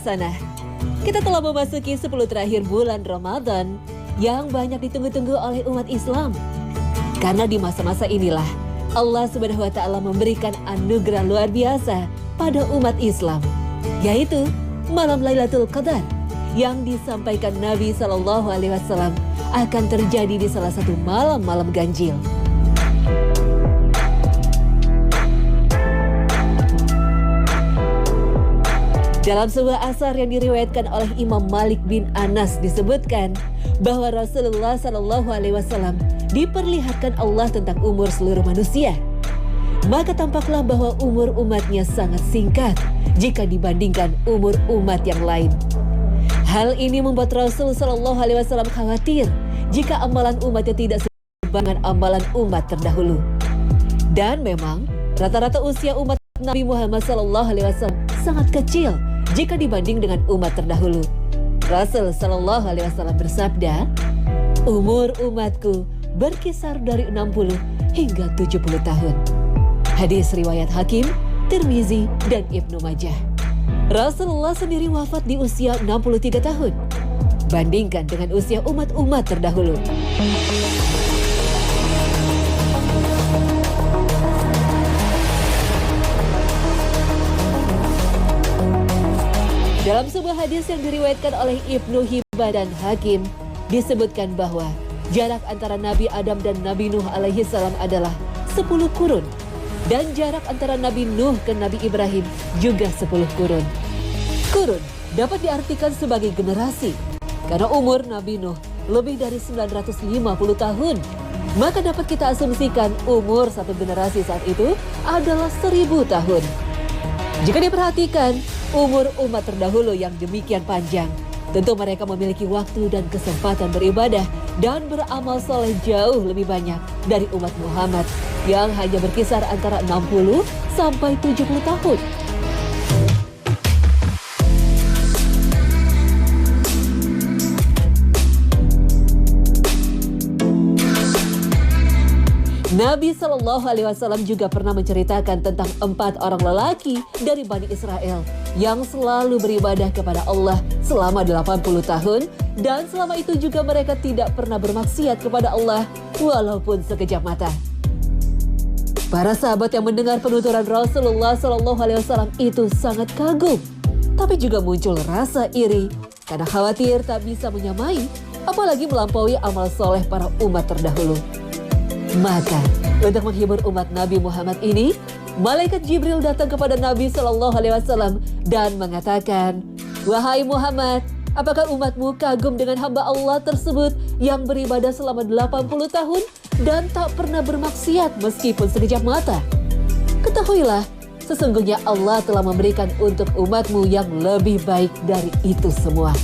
sana. Kita telah memasuki 10 terakhir bulan Ramadan yang banyak ditunggu-tunggu oleh umat Islam. Karena di masa-masa inilah Allah Subhanahu wa Ta'ala memberikan anugerah luar biasa pada umat Islam, yaitu malam Lailatul Qadar yang disampaikan Nabi Shallallahu Alaihi Wasallam akan terjadi di salah satu malam-malam ganjil. Dalam sebuah asar yang diriwayatkan oleh Imam Malik bin Anas disebutkan bahwa Rasulullah Shallallahu Alaihi Wasallam diperlihatkan Allah tentang umur seluruh manusia. Maka tampaklah bahwa umur umatnya sangat singkat jika dibandingkan umur umat yang lain. Hal ini membuat Rasul Shallallahu Alaihi Wasallam khawatir jika amalan umatnya tidak sebanyak dengan amalan umat terdahulu. Dan memang rata-rata usia umat Nabi Muhammad Shallallahu Alaihi Wasallam sangat kecil jika dibanding dengan umat terdahulu. Rasul Shallallahu Alaihi Wasallam bersabda, umur umatku berkisar dari 60 hingga 70 tahun. Hadis riwayat Hakim, Tirmizi, dan Ibnu Majah. Rasulullah sendiri wafat di usia 63 tahun. Bandingkan dengan usia umat-umat terdahulu. Dalam sebuah hadis yang diriwayatkan oleh Ibnu Hibban dan Hakim, disebutkan bahwa jarak antara Nabi Adam dan Nabi Nuh alaihi salam adalah 10 kurun. Dan jarak antara Nabi Nuh ke Nabi Ibrahim juga 10 kurun. Kurun dapat diartikan sebagai generasi, karena umur Nabi Nuh lebih dari 950 tahun. Maka dapat kita asumsikan umur satu generasi saat itu adalah 1000 tahun. Jika diperhatikan, umur umat terdahulu yang demikian panjang, tentu mereka memiliki waktu dan kesempatan beribadah dan beramal soleh jauh lebih banyak dari umat Muhammad yang hanya berkisar antara 60 sampai 70 tahun. Nabi Shallallahu Alaihi Wasallam juga pernah menceritakan tentang 4 orang lelaki dari Bani Israel yang selalu beribadah kepada Allah selama 80 tahun dan selama itu juga mereka tidak pernah bermaksiat kepada Allah walaupun sekejap mata. Para sahabat yang mendengar penuturan Rasulullah Shallallahu Alaihi Wasallam itu sangat kagum, tapi juga muncul rasa iri karena khawatir tak bisa menyamai, apalagi melampaui amal soleh para umat terdahulu. Maka, untuk menghibur umat Nabi Muhammad ini, malaikat Jibril datang kepada Nabi Shallallahu Alaihi Wasallam dan mengatakan, "Wahai Muhammad, apakah umatmu kagum dengan hamba Allah tersebut yang beribadah selama 80 tahun dan tak pernah bermaksiat meskipun sekejap mata? Ketahuilah, sesungguhnya Allah telah memberikan untuk umatmu yang lebih baik dari itu semua."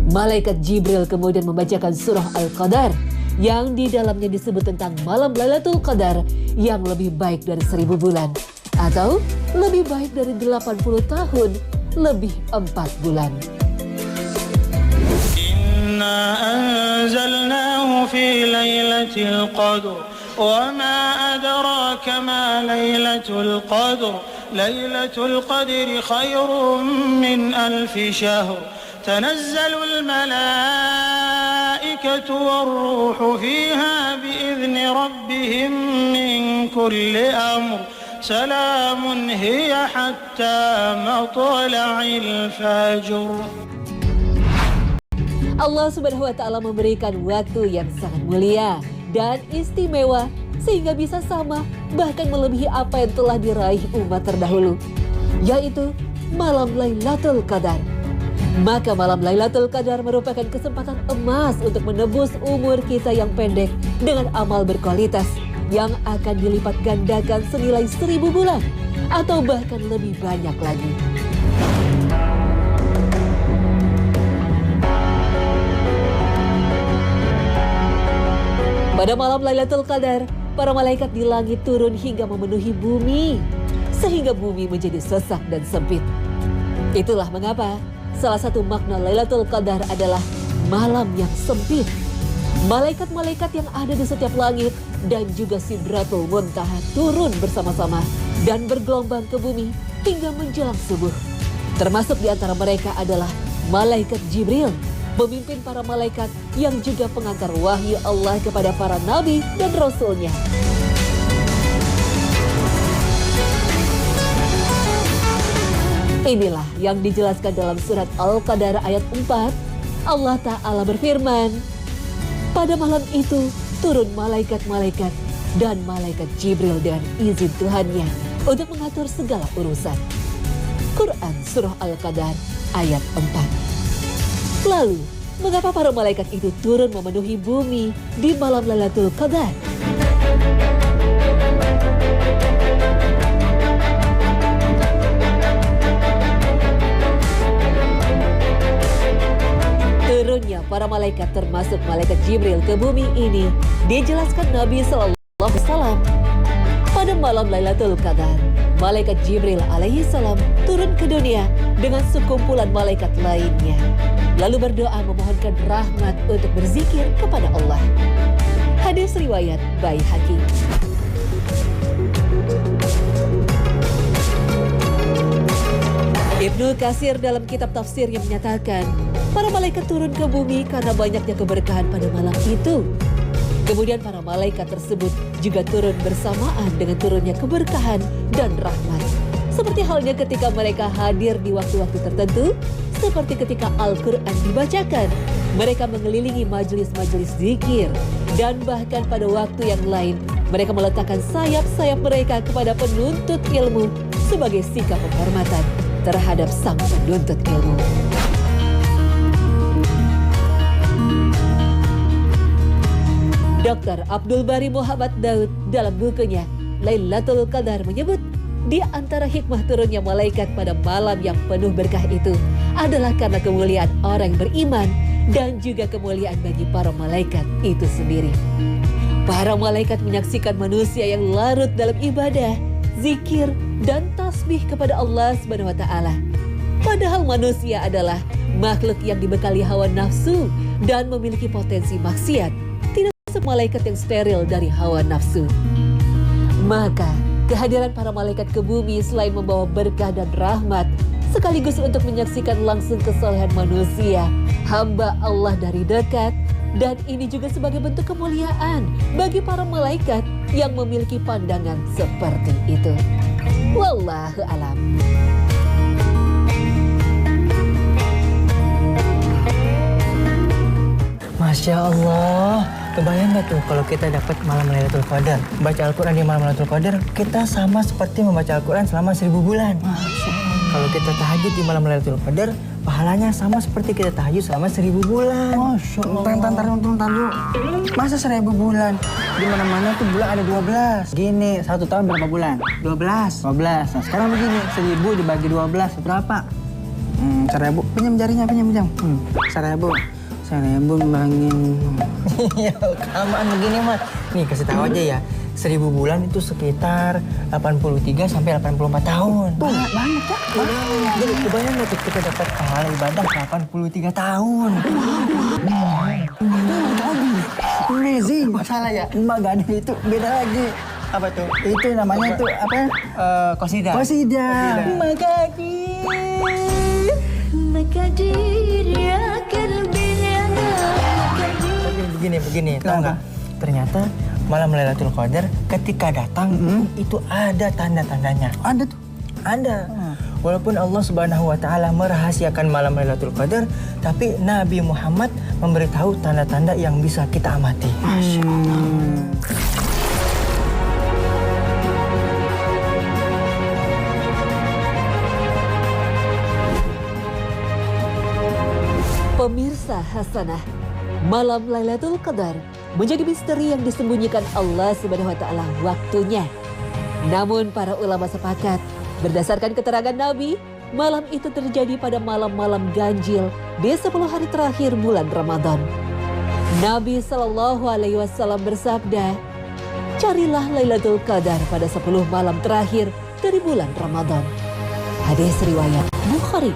Malaikat Jibril kemudian membacakan surah Al-Qadar yang di dalamnya disebut tentang malam Lailatul Qadar yang lebih baik dari 1000 bulan atau lebih baik dari 80 tahun lebih 4 bulan. Inna anzalnahu fi lailatul qadr wa ma adraka ma lailatul qadr lailatul qadri khairum min alfi syahr tanazzalul malaikatu والروح فيها بإذن ربهم من كل أمر سلام هي حتى مطلع الفجر. Allah Subhanahu wa Ta'ala memberikan waktu yang sangat mulia dan istimewa sehingga bisa sama bahkan melebihi apa yang telah diraih umat terdahulu, yaitu malam Lailatul Qadar. Maka malam Lailatul Qadar merupakan kesempatan emas untuk menebus umur kita yang pendek dengan amal berkualitas yang akan dilipat gandakan senilai 1000 bulan atau bahkan lebih banyak lagi. Pada malam Lailatul Qadar, para malaikat di langit turun hingga memenuhi bumi, sehingga bumi menjadi sesak dan sempit. Itulah mengapa salah satu makna Lailatul Qadar adalah malam yang sempit. Malaikat-malaikat yang ada di setiap langit dan juga Sidratul Muntaha turun bersama-sama dan bergelombang ke bumi hingga menjelang subuh. Termasuk di antara mereka adalah malaikat Jibril, pemimpin para malaikat yang juga pengantar wahyu Allah kepada para nabi dan rasulnya. Inilah yang dijelaskan dalam surat Al-Qadar ayat 4. Allah Ta'ala berfirman, pada malam itu turun malaikat-malaikat dan malaikat Jibril dengan izin Tuhannya untuk mengatur segala urusan. Quran Surah Al-Qadar ayat 4. Lalu, mengapa para malaikat itu turun memenuhi bumi di malam Lailatul Qadar? Turunnya para malaikat termasuk malaikat Jibril ke bumi ini dijelaskan Nabi Sallallahu Alaihi Wasallam. Pada malam Lailatul Qadar, malaikat Jibril alaihi salam turun ke dunia dengan sekumpulan malaikat lainnya, lalu berdoa memohonkan rahmat untuk berzikir kepada Allah. Hadis riwayat Baihaqi. Ibnu Katsir dalam kitab tafsirnya menyatakan, para malaikat turun ke bumi karena banyaknya keberkahan pada malam itu. Kemudian para malaikat tersebut juga turun bersamaan dengan turunnya keberkahan dan rahmat. Seperti halnya ketika mereka hadir di waktu-waktu tertentu, seperti ketika Al-Quran dibacakan, mereka mengelilingi majelis-majelis zikir, dan bahkan pada waktu yang lain, mereka meletakkan sayap-sayap mereka kepada penuntut ilmu sebagai sikap penghormatan terhadap sang penuntut ilmu. Dr. Abdul Bari Muhammad Daud dalam bukunya Lailatul Qadar menyebut, di antara hikmah turunnya malaikat pada malam yang penuh berkah itu adalah karena kemuliaan orang yang beriman dan juga kemuliaan bagi para malaikat itu sendiri. Para malaikat menyaksikan manusia yang larut dalam ibadah, zikir, dan tasbih kepada Allah Subhanahu wa Ta'ala. Padahal manusia adalah makhluk yang dibekali hawa nafsu dan memiliki potensi maksiat. Malaikat yang steril dari hawa nafsu. Maka kehadiran para malaikat ke bumi selain membawa berkah dan rahmat, sekaligus untuk menyaksikan langsung kesolehan manusia, hamba Allah dari dekat, dan ini juga sebagai bentuk kemuliaan bagi para malaikat yang memiliki pandangan seperti itu. Wallahu a'lam. Masya Allah. Kebayang gak tuh kalau kita dapat malam Lailatul Qadar? Baca Al-Quran di malam Lailatul Qadar, kita sama seperti membaca Al-Quran selama 1000 bulan. Kalau kita tahajud di malam Lailatul Qadar, pahalanya sama seperti kita tahajud selama 1000 bulan. Masya Allah. Tar dulu. Masa 1000 bulan? Di mana-mana tuh bulan ada 12. Gini, 1 tahun berapa bulan? 12. Nah, sekarang begini, 1000 dibagi 12 berapa? 1000. Pinjam jarinya, pinjam. 1000 bangin. Ya, kelamaan begini mah. Nih kasih tahu aja ya, 1000 bulan itu sekitar 83 sampai 84 tahun. Banyak ya? Jadi kebayang gak tuh kita dapat pahala ibadah 83 tahun. Amazing. Salah ya? Emak gak ada itu, beda lagi. Apa tuh? Itu namanya tuh apa? Qasidah. Makadir ya Begini, tahu nggak? Ternyata malam Lailatul Qadar ketika datang itu ada tanda-tandanya. Ada tuh. Ada. Walaupun Allah Subhanahu wa Ta'ala merahasiakan malam Lailatul Qadar, tapi Nabi Muhammad memberitahu tanda-tanda yang bisa kita amati. Masya Allah. Pemirsa Hasanah, malam Lailatul Qadar menjadi misteri yang disembunyikan Allah Subhanahu wa Ta'ala waktunya. Namun para ulama sepakat, berdasarkan keterangan Nabi, malam itu terjadi pada malam-malam ganjil di 10 hari terakhir bulan Ramadan. Nabi Sallallahu Alaihi Wasallam bersabda, carilah Lailatul Qadar pada 10 malam terakhir dari bulan Ramadan. Hadis riwayat Bukhari.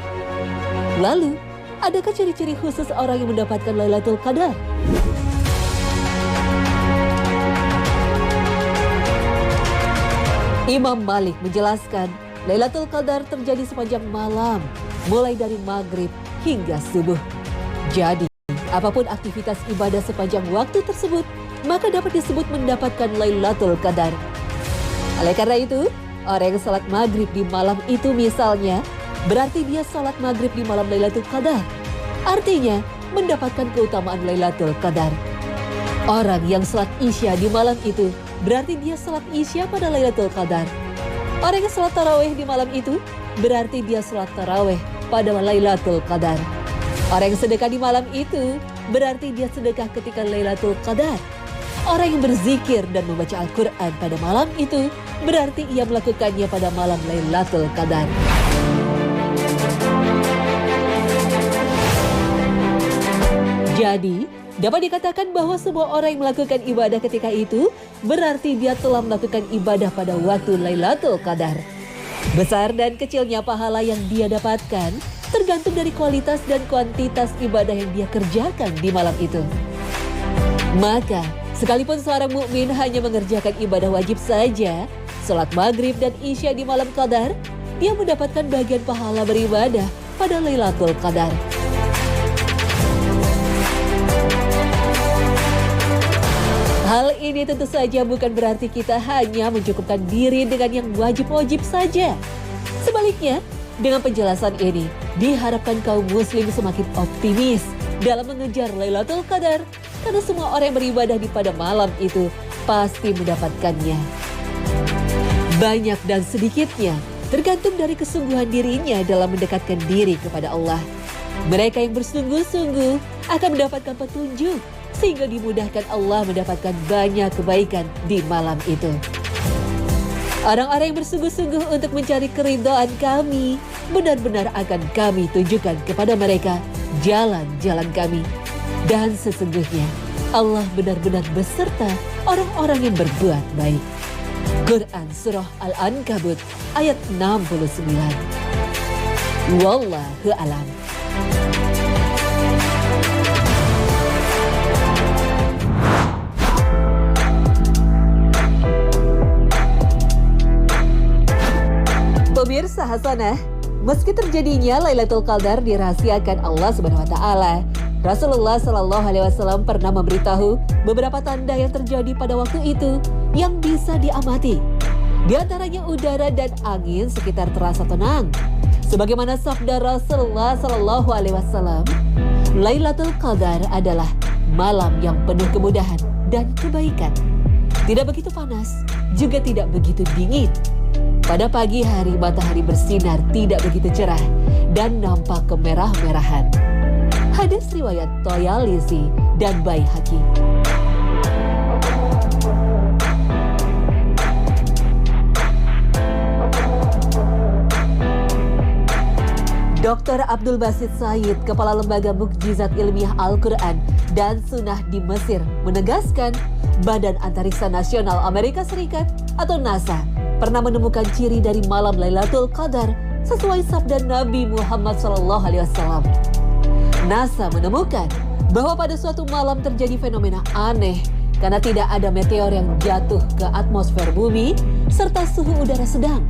Lalu, adakah ciri-ciri khusus orang yang mendapatkan Lailatul Qadar? Imam Malik menjelaskan, Lailatul Qadar terjadi sepanjang malam, mulai dari maghrib hingga subuh. Jadi, apapun aktivitas ibadah sepanjang waktu tersebut, maka dapat disebut mendapatkan Lailatul Qadar. Oleh karena itu, orang yang salat maghrib di malam itu misalnya, berarti dia salat maghrib di malam Lailatul Qadar. Artinya, mendapatkan keutamaan Lailatul Qadar. Orang yang salat Isya di malam itu, berarti dia salat Isya pada Lailatul Qadar. Orang yang salat tarawih di malam itu, berarti dia salat tarawih pada Lailatul Qadar. Orang yang sedekah di malam itu, berarti dia sedekah ketika Lailatul Qadar. Orang yang berzikir dan membaca Al-Quran pada malam itu, berarti ia melakukannya pada malam Lailatul Qadar. Jadi, dapat dikatakan bahwa semua orang yang melakukan ibadah ketika itu, berarti dia telah melakukan ibadah pada waktu Lailatul Qadar. Besar dan kecilnya pahala yang dia dapatkan, tergantung dari kualitas dan kuantitas ibadah yang dia kerjakan di malam itu. Maka, sekalipun seorang mukmin hanya mengerjakan ibadah wajib saja, salat maghrib dan isya di malam Qadar, dia mendapatkan bagian pahala beribadah pada Lailatul Qadar. Hal ini tentu saja bukan berarti kita hanya mencukupkan diri dengan yang wajib-wajib saja. Sebaliknya, dengan penjelasan ini, diharapkan kaum muslim semakin optimis dalam mengejar Lailatul Qadar, karena semua orang yang beribadah di pada malam itu pasti mendapatkannya. Banyak dan sedikitnya tergantung dari kesungguhan dirinya dalam mendekatkan diri kepada Allah. Mereka yang bersungguh-sungguh akan mendapatkan petunjuk, sehingga dimudahkan Allah mendapatkan banyak kebaikan di malam itu. Orang-orang yang bersungguh-sungguh untuk mencari keridhaan kami, benar-benar akan kami tunjukkan kepada mereka jalan-jalan kami. Dan sesungguhnya Allah benar-benar beserta orang-orang yang berbuat baik. Quran Surah Al-Ankabut ayat 69. Wallahu a'lam. Pemirsa Hasanah, meski terjadinya Lailatul Qadar dirahasiakan Allah Subhanahu wa taala, Rasulullah Shallallahu alaihi wasallam pernah memberitahu beberapa tanda yang terjadi pada waktu itu yang bisa diamati. Di antaranya udara dan angin sekitar terasa tenang. Sebagaimana sabda Rasulullah Shallallahu alaihi wasallam, Lailatul Qadar adalah malam yang penuh kemudahan dan kebaikan. Tidak begitu panas, juga tidak begitu dingin. Pada pagi hari matahari bersinar tidak begitu cerah dan nampak kemerah-merahan. Hadis riwayat Toyalisi dan Baihaqi. Dr. Abdul Basit Said, Kepala Lembaga Mukjizat Ilmiah Al-Quran dan Sunnah di Mesir, menegaskan Badan Antariksa Nasional Amerika Serikat atau NASA pernah menemukan ciri dari malam Lailatul Qadar sesuai sabda Nabi Muhammad SAW. NASA menemukan bahwa pada suatu malam terjadi fenomena aneh karena tidak ada meteor yang jatuh ke atmosfer bumi serta suhu udara sedang.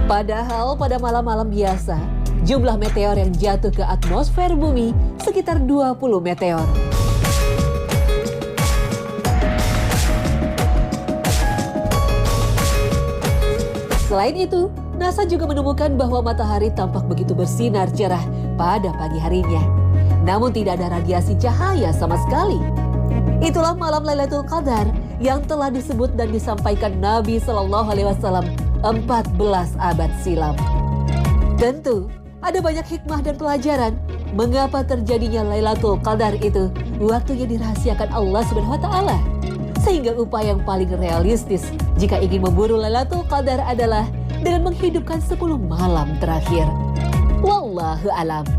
Padahal pada malam-malam biasa, jumlah meteor yang jatuh ke atmosfer bumi sekitar 20 meteor. Selain itu, NASA juga menemukan bahwa matahari tampak begitu bersinar cerah pada pagi harinya. Namun tidak ada radiasi cahaya sama sekali. Itulah malam Lailatul Qadar yang telah disebut dan disampaikan Nabi Shallallahu alaihi wasallam 14 abad silam. Tentu, ada banyak hikmah dan pelajaran mengapa terjadinya Lailatul Qadar itu waktunya dirahasiakan Allah Subhanahu wa taala. Sehingga upaya yang paling realistis jika ingin memburu Lailatul Qadar adalah dengan menghidupkan 10 malam terakhir. Wallahu a'lam.